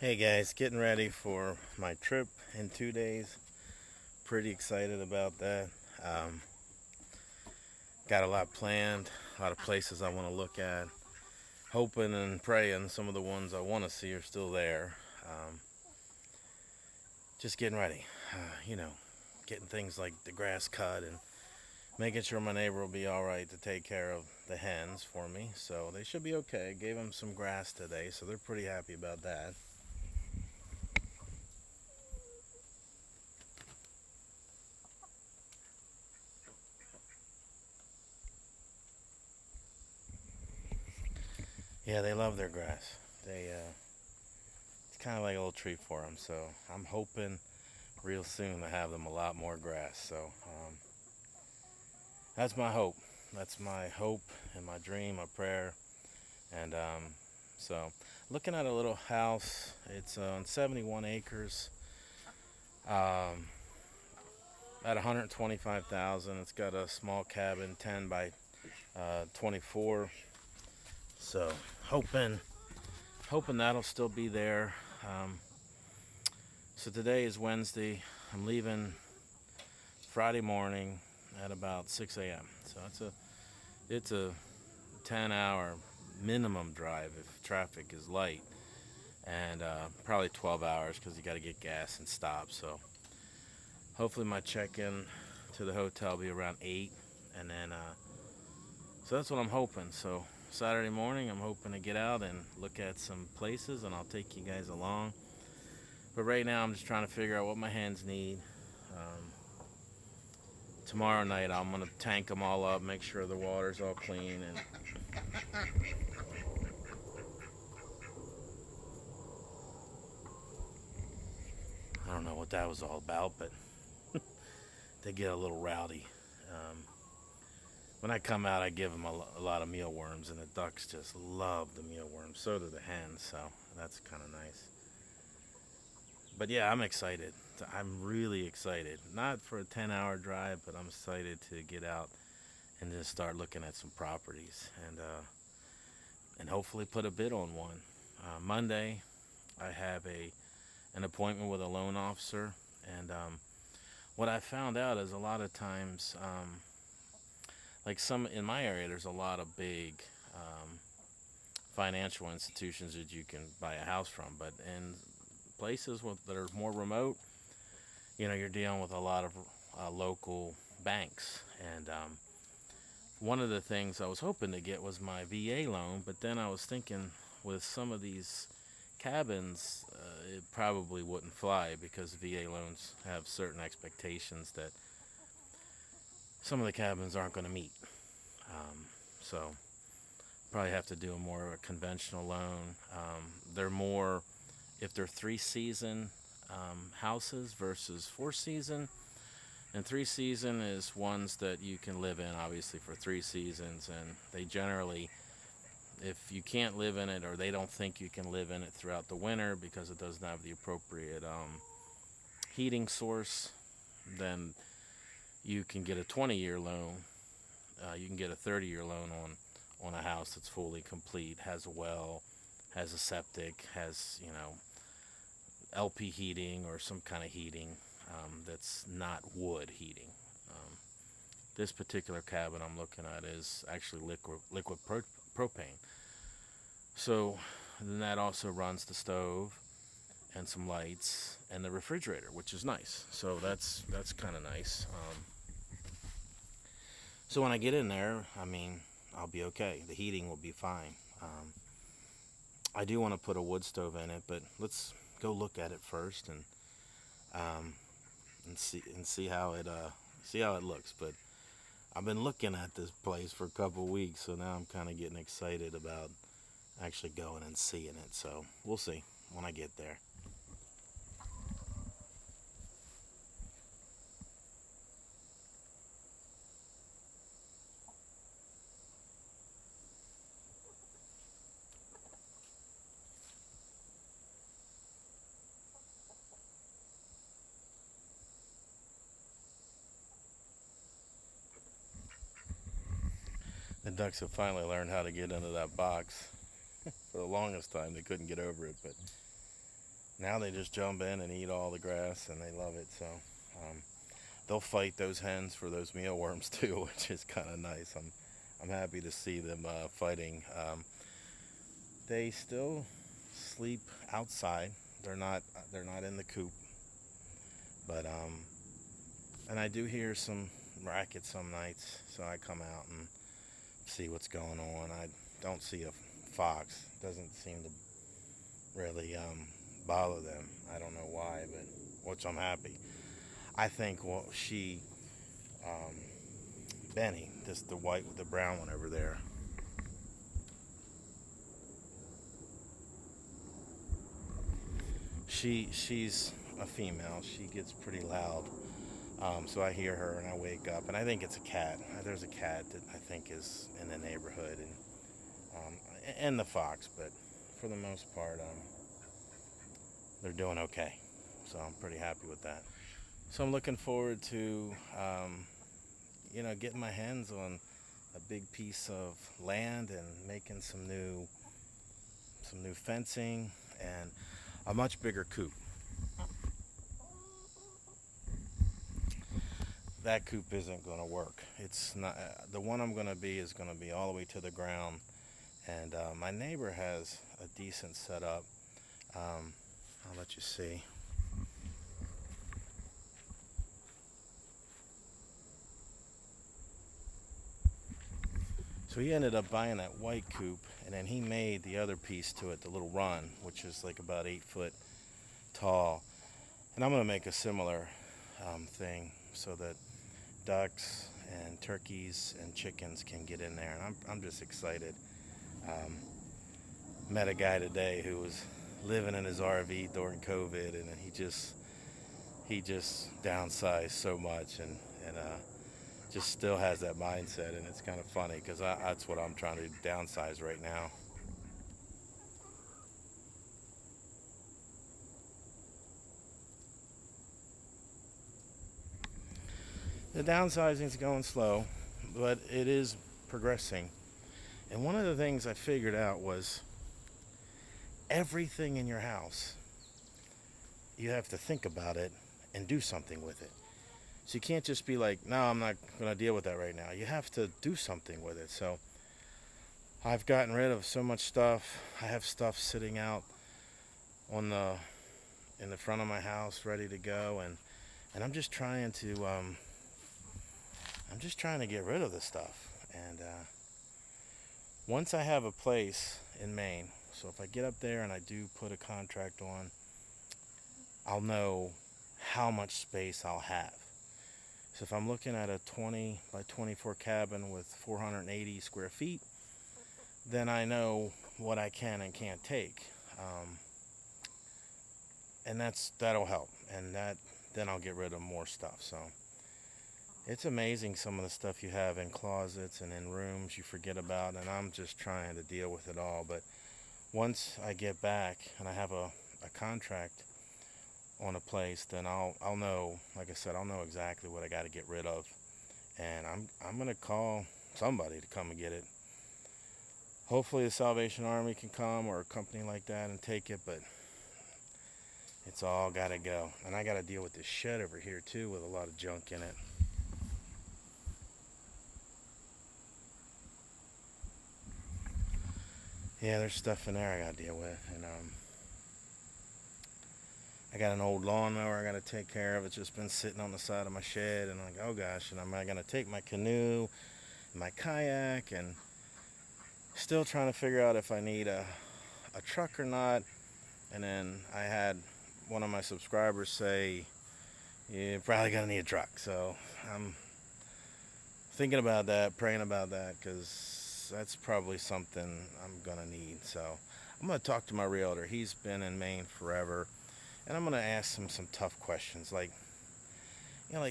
Hey guys, getting ready for my trip in 2 days. Pretty excited about that. Um, got a lot planned, a lot of places I want to look at. Hoping and praying some of the ones I want to see are still there. Um, just getting ready, getting things like the grass cut and making sure my neighbor will be all right to take care of the hens for me. So they should be okay. Gave them some grass today, so they're pretty happy about that. Yeah, they love their grass. It's kind of like a little treat for them. So I'm hoping real soon to have them a lot more grass. So that's my hope. That's my hope and my dream, my prayer. And so looking at a little house. It's on 71 acres. Um, at 125,000. It's got a small cabin, 10 by 24. So hoping that'll still be there. Um, so today is Wednesday. I'm leaving Friday morning at about 6 a.m. So it's a 10-hour minimum drive if traffic is light, and probably 12 hours because you got to get gas and stop. So hopefully my check-in to the hotel will be around 8, and then so that's what I'm hoping. So Saturday morning I'm hoping to get out and look at some places, and I'll take you guys along. But right now I'm just trying to figure out what my hens need. Um, Tomorrow night I'm gonna tank them all up, make sure the water's all clean, and I don't know what that was all about, but they get a little rowdy. Um, when I come out, I give them a lot of mealworms, and the ducks just love the mealworms. So do the hens, so that's kind of nice. But yeah, I'm excited. I'm really excited. Not for a 10-hour drive, but I'm excited to get out and just start looking at some properties, and hopefully put a bid on one. Monday, I have an appointment with a loan officer, and what I found out is a lot of times, like some in my area, there's a lot of big financial institutions that you can buy a house from, but in places that are more remote, you're dealing with a lot of local banks. And one of the things I was hoping to get was my VA loan, but then I was thinking with some of these cabins, it probably wouldn't fly because VA loans have certain expectations that some of the cabins aren't going to meet. So probably have to do a more conventional loan. They're more if they're 3 season houses versus 4 season. And 3 season is ones that you can live in, obviously, for 3 seasons. And they generally, if you can't live in it or they don't think you can live in it throughout the winter because it doesn't have the appropriate heating source, then you can get a 20-year loan. You can get a 30-year loan on a house that's fully complete, has a well, has a septic, has LP heating or some kind of heating that's not wood heating. Um, this particular cabin I'm looking at is actually liquid propane. So then that also runs the stove and some lights and the refrigerator, which is nice. So that's kind of nice. So when I get in there, I mean, I'll be okay. The heating will be fine. I do want to put a wood stove in it, but let's go look at it first um, and see how it looks. But I've been looking at this place for a couple weeks, so now I'm kind of getting excited about actually going and seeing it. So we'll see when I get there. The ducks have finally learned how to get into that box. For the longest time, they couldn't get over it, but Now they just jump in and eat all the grass, and they love it. So um, they'll fight those hens for those mealworms too, which is kind of nice. I'm happy to see them fighting. They still sleep outside. They're not in the coop, but and I do hear some racket some nights, so I come out and see what's going on. I don't see a fox. Doesn't seem to really bother them. I don't know why, but which I'm happy. I think well, um, Benny, just the white with the brown one over there. She's a female. She gets pretty loud. So I hear her and I wake up, and I think it's a cat. There's a cat that I think is in the neighborhood, um, and the fox, but for the most part, they're doing okay. So I'm pretty happy with that. So I'm looking forward to, getting my hands on a big piece of land and making some new fencing and a much bigger coop. That coop isn't going to work. It's not the one I'm going to be is going to be all the way to the ground, and my neighbor has a decent setup. I'll let you see. So he ended up buying that white coop, and then he made the other piece to it, the little run, which is like about 8 foot tall. And I'm going to make a similar thing so that ducks and turkeys and chickens can get in there. And I'm just excited. Um, Met a guy today who was living in his RV during COVID, and he just downsized so much, and just still has that mindset, and it's kind of funny because that's what I'm trying to downsize right now. The downsizing is going slow, but it is progressing. And one of the things I figured out was everything in your house, you have to think about it and do something with it. So you can't just be like, no, I'm not going to deal with that right now. You have to do something with it. So I've gotten rid of so much stuff. I have stuff sitting out on the in the front of my house ready to go, and I'm just trying to get rid of the stuff. And once I have a place in Maine, so if I get up there and I do put a contract on, I'll know how much space I'll have. So if I'm looking at a 20 by 24 cabin with 480 square feet, then I know what I can and can't take, and that'll help. And then I'll get rid of more stuff. So it's amazing some of the stuff you have in closets and in rooms you forget about, and I'm just trying to deal with it all. But once I get back and I have a contract on a place, then I'll know, like I said, I'll know exactly what I got to get rid of, and I'm gonna call somebody to come and get it. Hopefully the Salvation Army can come, or a company like that, and take it, but it's all got to go. And I got to deal with this shed over here too with a lot of junk in it. Yeah, there's stuff in there I got to deal with, and I got an old lawnmower I got to take care of. It's just been sitting on the side of my shed, and I'm like, oh gosh, and am I going to take my canoe, my kayak, and still trying to figure out if I need a truck or not. And then I had one of my subscribers say, you're probably going to need a truck. So I'm thinking about that, praying about that, because that's probably something I'm going to need. So I'm going to talk to my realtor. He's been in Maine forever. And I'm going to ask him some tough questions, like,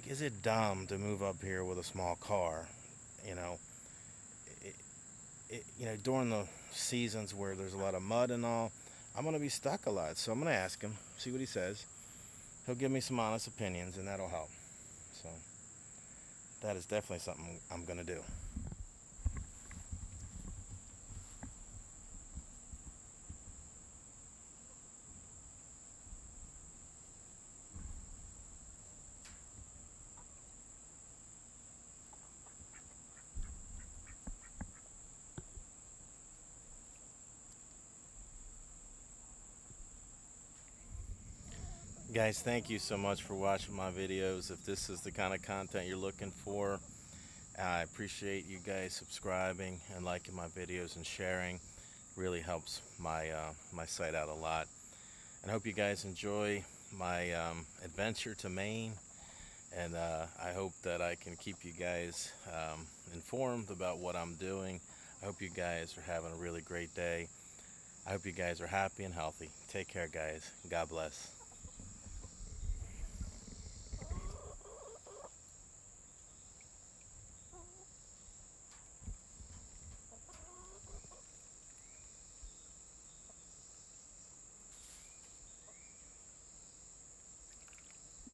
is it dumb to move up here with a small car? You know, during the seasons where there's a lot of mud and all, I'm going to be stuck a lot. So I'm going to ask him, see what he says. He'll give me some honest opinions, and that'll help. So that is definitely something I'm going to do. Guys, thank you so much for watching my videos. If this is the kind of content you're looking for, I appreciate you guys subscribing and liking my videos and sharing. Really helps my site out a lot. And I hope you guys enjoy my adventure to Maine. And I hope that I can keep you guys informed about what I'm doing. I hope you guys are having a really great day. I hope you guys are happy and healthy. Take care, guys. God bless.